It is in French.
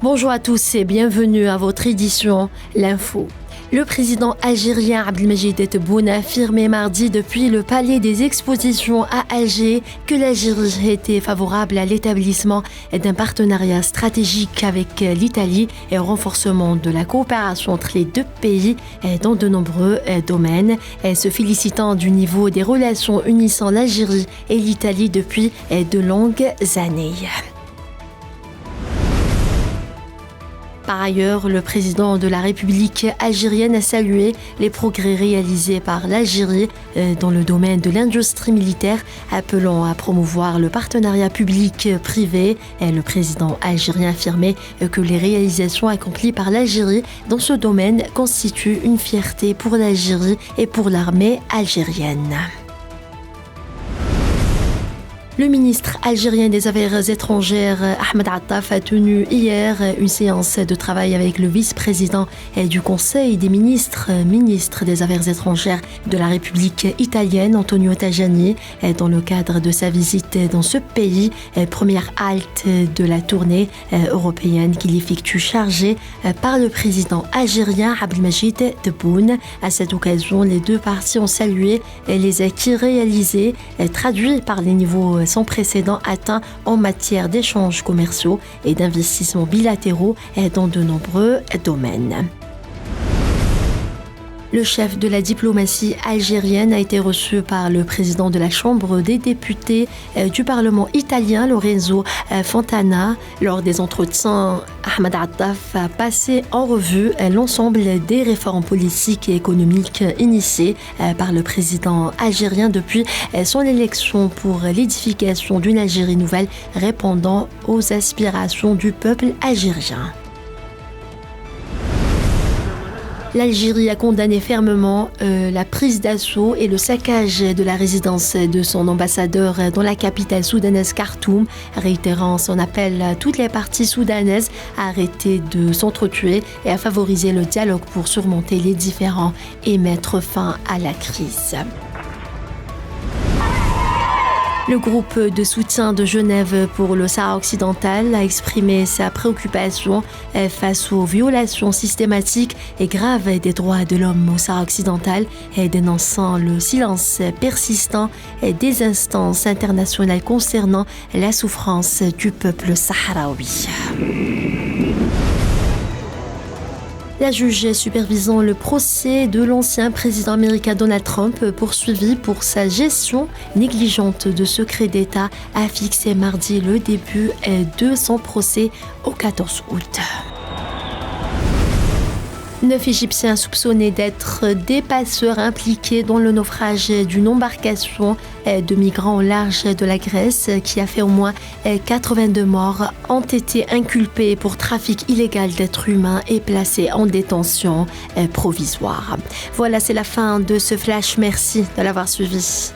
Bonjour à tous et bienvenue à votre édition L'Info. Le président algérien Abdelmadjid Tebboune a affirmé mardi depuis le Palais des Expositions à Alger que l'Algérie était favorable à l'établissement d'un partenariat stratégique avec l'Italie et au renforcement de la coopération entre les deux pays dans de nombreux domaines, se félicitant du niveau des relations unissant l'Algérie et l'Italie depuis de longues années. Par ailleurs, le président de la République algérienne a salué les progrès réalisés par l'Algérie dans le domaine de l'industrie militaire, appelant à promouvoir le partenariat public-privé. Le président algérien a affirmé que les réalisations accomplies par l'Algérie dans ce domaine constituent une fierté pour l'Algérie et pour l'armée algérienne. Le ministre algérien des Affaires étrangères, Ahmed Attaf, a tenu hier une séance de travail avec le vice-président du Conseil des ministres des Affaires étrangères de la République italienne, Antonio Tajani, dans le cadre de sa visite dans ce pays, première halte de la tournée européenne qu'il effectue, chargée par le président algérien Abdelmadjid Tebboune. À cette occasion, les deux parties ont salué les acquis réalisés, traduits par les niveaux sans précédent atteints en matière d'échanges commerciaux et d'investissements bilatéraux dans de nombreux domaines. Le chef de la diplomatie algérienne a été reçu par le président de la Chambre des députés du Parlement italien, Lorenzo Fontana. Lors des entretiens, Ahmed Attaf a passé en revue l'ensemble des réformes politiques et économiques initiées par le président algérien depuis son élection pour l'édification d'une Algérie nouvelle répondant aux aspirations du peuple algérien. L'Algérie a condamné fermement la prise d'assaut et le saccage de la résidence de son ambassadeur dans la capitale soudanaise Khartoum, réitérant son appel à toutes les parties soudanaises à arrêter de s'entretuer et à favoriser le dialogue pour surmonter les différends et mettre fin à la crise. Le groupe de soutien de Genève pour le Sahara occidental a exprimé sa préoccupation face aux violations systématiques et graves des droits de l'homme au Sahara occidental, dénonçant le silence persistant des instances internationales concernant la souffrance du peuple sahraoui. La juge supervisant le procès de l'ancien président américain Donald Trump, poursuivi pour sa gestion négligente de secrets d'État, a fixé mardi le début de son procès au 14 août. 9 Égyptiens soupçonnés d'être des passeurs impliqués dans le naufrage d'une embarcation de migrants au large de la Grèce qui a fait au moins 82 morts ont été inculpés pour trafic illégal d'êtres humains et placés en détention provisoire. Voilà, c'est la fin de ce flash. Merci de l'avoir suivi.